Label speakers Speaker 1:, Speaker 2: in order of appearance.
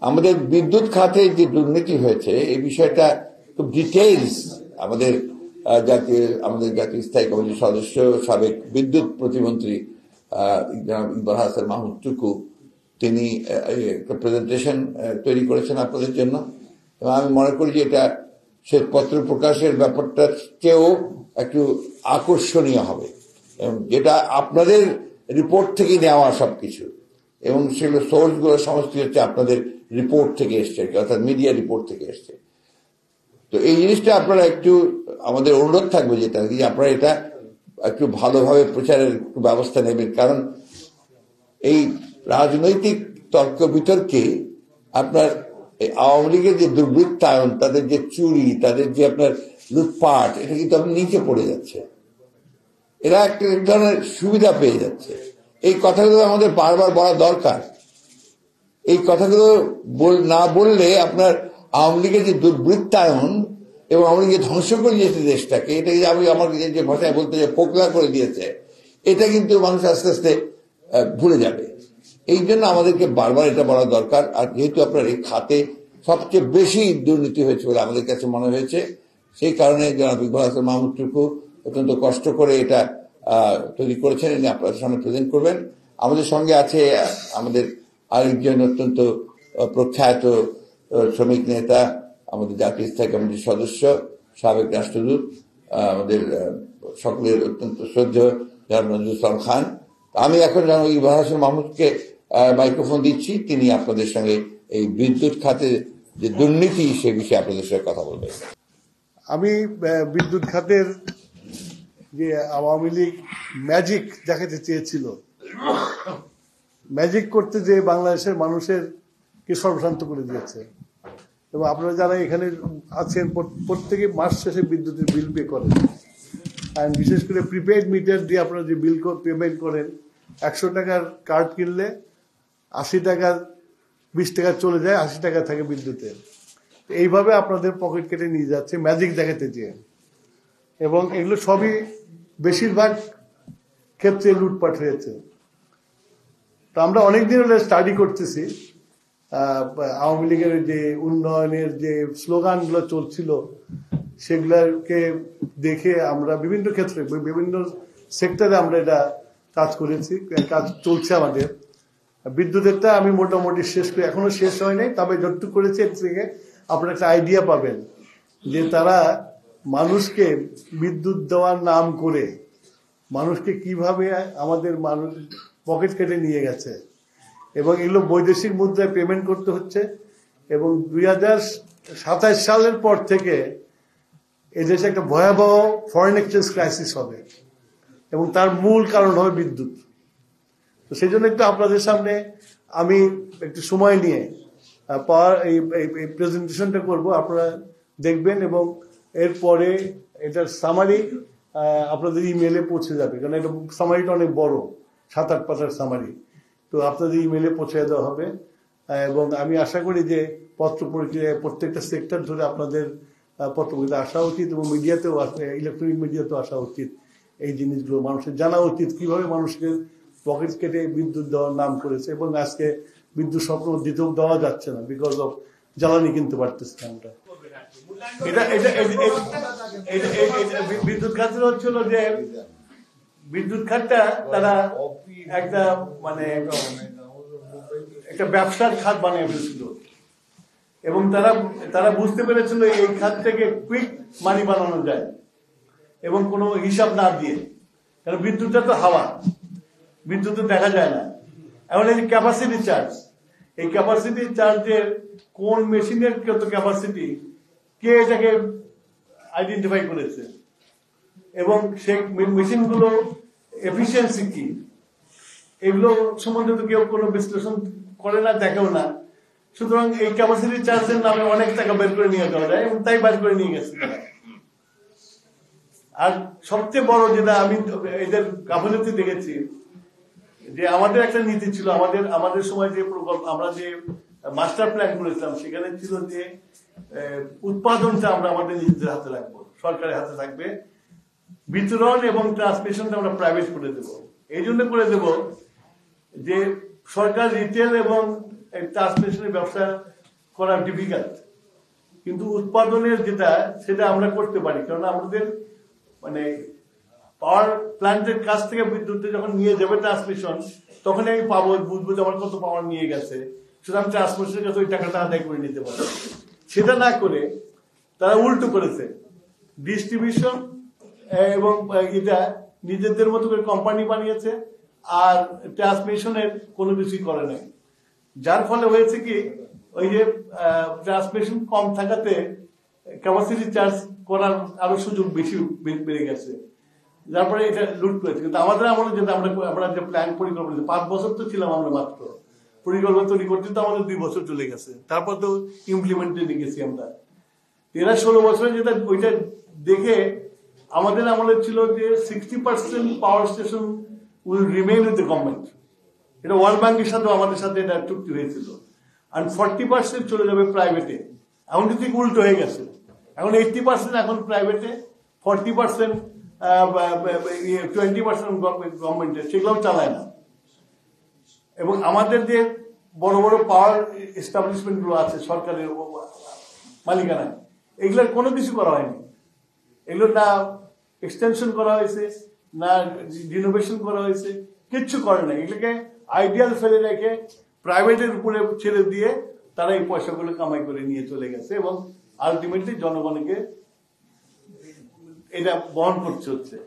Speaker 1: আমাদের বিদ্যুৎ খাতে যে দুর্নীতি হয়েছে এই বিষয়টা খুব ডিটেইলস আমাদের জাতীয় স্থায়ী কমিটির সদস্য সাবেক বিদ্যুৎ প্রতিমন্ত্রী ইকবাল হাসান মাহমুদ টুকু তিনি একটা প্রেজেন্টেশন তৈরি করেছেন আপনাদের জন্য, এবং আমি মনে করি যে এটা শ্বেতপত্র প্রকাশের ব্যাপারটার চেয়েও একটু আকর্ষণীয় হবে, এবং যেটা আপনাদের রিপোর্ট থেকে নেওয়া সবকিছু, এবং সেগুলো সোর্সগুলো সমস্ত হচ্ছে আপনাদের রিপোর্ট থেকে এসছে, অর্থাৎ মিডিয়া রিপোর্ট থেকে এসছে। তো এই জিনিসটা আপনারা একটু, আমাদের অনুরোধ থাকবে যেটা কি আপনারা এটা একটু ভালোভাবে প্রচারের ব্যবস্থা নেবেন, কারণ এই রাজনৈতিক তর্ক বিতর্কে আপনার আওয়ামী লীগের যে দুর্বৃত্তায়ন, তাদের যে চুরি, তাদের যে আপনার লুটপাট, এটা কিন্তু আপনি নিচে পড়ে যাচ্ছে, এরা একটা ধরনের সুবিধা পেয়ে যাচ্ছে। এই কথাগুলো আমাদের বারবার বলা দরকার। এই কথাগুলো না বললে আপনার আওয়ামী লীগের যে দুর্বৃত্তায়ন এবং আওয়ামী লীগের ধ্বংস করে দিয়েছে দেশটাকে, এটা আমি আমার যে ভাষায় বলতে যে পোকলা করে দিয়েছে, এটা কিন্তু মানুষ আস্তে আস্তে ভুলে যাবে। এই জন্য আমাদেরকে বারবার এটা বলা দরকার। আর যেহেতু আপনার এই খাতে সবচেয়ে বেশি দুর্নীতি হয়েছে বলে আমাদের কাছে মনে হয়েছে, সেই কারণে জনাব ইকবাল হাসান মাহমুদ টুকু অত্যন্ত কষ্ট করে এটা তৈরি করেছেন, এনে আপনাদের সামনে প্রেজেন্ট করবেন। আমাদের সঙ্গে আছে আমাদের আরেকজন অত্যন্ত প্রখ্যাত শ্রমিক নেতা, আমাদের জাতীয় স্থায়ী কমিটির সদস্য, সাবেক রাষ্ট্রদূত, আমাদের সকলের অত্যন্ত শ্রদ্ধেয় জনাব নজরুল ইসলাম খান। আমি এখন জনাব ইকবাল হাসান মাহমুদকে মাইক্রোফোন দিচ্ছি, তিনি আপনাদের সঙ্গে এই বিদ্যুৎ খাতে যে দুর্নীতি সে বিষয়ে আপনাদের সঙ্গে কথা বলবেন।
Speaker 2: আমি বিদ্যুৎ খাতের যে আওয়ামী লীগ ম্যাজিক দেখাতে চেয়েছিল, ম্যাজিক করতে যে বাংলাদেশের মানুষের কে সর্বশান্ত করে দিয়েছে। এবং আপনারা যারা এখানে আছেন প্রত্যেকে মাস শেষে বিদ্যুতের বিল পে করেন, আর বিশেষ করে প্রিপেড মিটার দিয়ে আপনারা যে বিল পেমেন্ট করেন, 100 টাকার কার্ড কিনলে 80 টাকা 20 টাকা চলে যায়, 80 টাকা থাকে বিদ্যুতের। এইভাবে আপনাদের পকেট কেটে নিয়ে যাচ্ছে ম্যাজিক দেখাতে চেয়ে, এবং এগুলো সবই বেশিরভাগ ক্ষেত্রে লুটপাট হয়েছে। তো আমরা অনেকদিন হলে স্টাডি করতেছি আওয়ামী লীগের যে উন্নয়নের যে স্লোগানগুলো চলছিল সেগুলোকে দেখে আমরা বিভিন্ন ক্ষেত্রে বিভিন্ন সেক্টরে আমরা এটা কাজ করেছি, কাজ চলছে আমাদের। বিদ্যুতেরটা আমি মোটামুটি শেষ করে, এখনো শেষ হয় নাই, তবে যতটুকু করেছি এর থেকে আপনারা একটা আইডিয়া পাবেন যে তারা মানুষকে বিদ্যুৎ দেওয়ার নাম করে মানুষকে কিভাবে আমাদের মানুষ পকেট কেটে নিয়ে গেছে, এবং এগুলো বৈদেশিক মুদ্রায় পেমেন্ট করতে হচ্ছে। এবং 2027 সালের পর থেকে এদেশে একটা ভয়াবহ ফরেন এক্সচেঞ্জ ক্রাইসিস হবে, এবং তার মূল কারণ হবে বিদ্যুৎ। তো সেই জন্য একটু আপনাদের সামনে আমি একটু সময় নিয়ে এই প্রেজেন্টেশনটা করব, আপনারা দেখবেন, এবং এরপরে এটার সামারি আপনাদের ইমেলে পৌঁছে যাবে, কারণ এটা সামারিটা অনেক বড়, 7-8 পাতার সামারি। তো আপনাদের ইমেলে পৌঁছে দেওয়া হবে, এবং আমি আশা করি যে পত্র পত্রিকায় প্রত্যেকটা সেক্টর ধরে আপনাদের পত্রপত্রিকা আসা উচিত, এবং মিডিয়াতেও ইলেকট্রনিক মিডিয়াতেও আসা উচিত। এই জিনিসগুলো মানুষের জানা উচিত, কিভাবে মানুষকে পকেট কেটে বিদ্যুৎ দেওয়ার নাম করেছে, এবং আজকে বিদ্যুৎ স্বপ্ন দিতেও দেওয়া যাচ্ছে না, বিকজ অফ জ্বালানি কিনতে পারতেছে না আমরা। বিদ্যুৎ খাতের হচ্ছিল যে বিদ্যুৎ খাতটা তারা একটা একটা ব্যবসার খাত বানিয়ে ফেলছিল, এবং তারা বুঝতে পেরেছিল এই খাত থেকে কুইক মানি বানানো যায়, এবং কোনো হিসাব না দিয়ে, কারণ বিদ্যুৎটা তো হাওয়া, বিদ্যুৎ দেখা যায় না। এখন এই ক্যাপাসিটি চার্জ, এই ক্যাপাসিটি চার্জের কোন মেশিনের কত ক্যাপাসিটি, কে এটাকে আইডেন্টিফাই করেছে, এবং সেই মেশিনগুলো এফিসিয়েন্সি কি, এগুলো সম্বন্ধে তো কেউ কোনো বিশ্লেষণ করে না, দেখেও না। সুতরাং এই ক্যাপাসিটি চার্জের নামে অনেক টাকা বের করে নিয়ে যাওয়া যায়, এবং তাই বের করে নিয়ে গেছে। আর সবচেয়ে বড় যেটা আমি এদের গাফিলতি দেখেছি, যে আমাদের একটা নীতি ছিল, আমাদের সময় যে প্রকল্প, আমরা যে মাস্টার প্ল্যান করেছিলাম, সেখানে ছিল যে উৎপাদনটা আমরা আমাদের নিজেদের হাতে রাখবো, সরকারের হাতে থাকবে, বিতরণ এবং ট্রান্সমিশনটা আমরা প্রাইভেট করে দেব। এই জন্য করে দেব যে সরকার রিটেল এবং ট্রান্সমিশনের ব্যবসা করা ডিফিকাল্ট, কিন্তু উৎপাদনের যেটা সেটা আমরা করতে পারি, কারণ আমাদের মানে পাওয়ার প্ল্যান্টের কাছ থেকে বিদ্যুৎ যখন নিয়ে যাবে ট্রান্সমিশন, তখনই আমি পাবো, বুঝবো যে আমার কত পাওয়ার নিয়ে গেছে, সুতরাং ট্রান্সমিশনের কাছে ওই টাকাটা আদায় করে নিতে পারবো। সেটা না করে তারা উল্টো করেছে, ডিস্ট্রিবিউশন এবং এটা নিজেদের মতো করে কোম্পানি বানিয়েছে, আর ট্রান্সমিশনের কোনো কিছুই করে নাই। যার ফলে হয়েছে কি, ওই যে ট্রান্সমিশন কম থাকাতে ক্যাপাসিটি চার্জ করার আরো সুযোগ বেশি বেড়ে গেছে, যার ফলে এটা লুট করেছে। কিন্তু আমাদের আমলে যেটা আমরা যে প্ল্যান পরিকল্পনা 5 বছর তো ছিলাম আমরা, মাত্র পরিকল্পনা তৈরি করতে তো আমাদের 2 বছর চলে গেছে, তারপর তো ইমপ্লিমেন্টে গেছি আমরা 13-16 বছরে। যেটা ওইটা দেখে আমাদের আমলে ছিল যে 60% power station will remain with the government, এটা ওয়ার্ল্ড ব্যাংকের সাথে আমাদের সাথে এটা চুক্তি হয়েছিল, আর 40% চলে যাবে প্রাইভেটে। এখন কিন্তু উল্টো হয়ে গেছে, এখন 80% এখন প্রাইভেটে, 40% 20% গভর্নমেন্টে, সেগুলোও চালায় না। এবং আমাদের যে বড় বড় পাওয়ার এস্টাবলিশমেন্ট গুলো আছে সরকারের মালিকানায়, এগুলোর কোনো কিছু করা হয়নি, এগুলো না এক্সটেনশন করা হয়েছে, না রিনোভেশন করা হয়েছে, কিচ্ছু করে না। এগুলোকে আইডিয়াল ফেলে রেখে প্রাইভেটের উপরে ছেড়ে দিয়ে তারা এই পয়সাগুলো কামাই করে নিয়ে চলে গেছে, এবং আলটিমেটলি জনগণকে এটা বহন করতে হচ্ছে।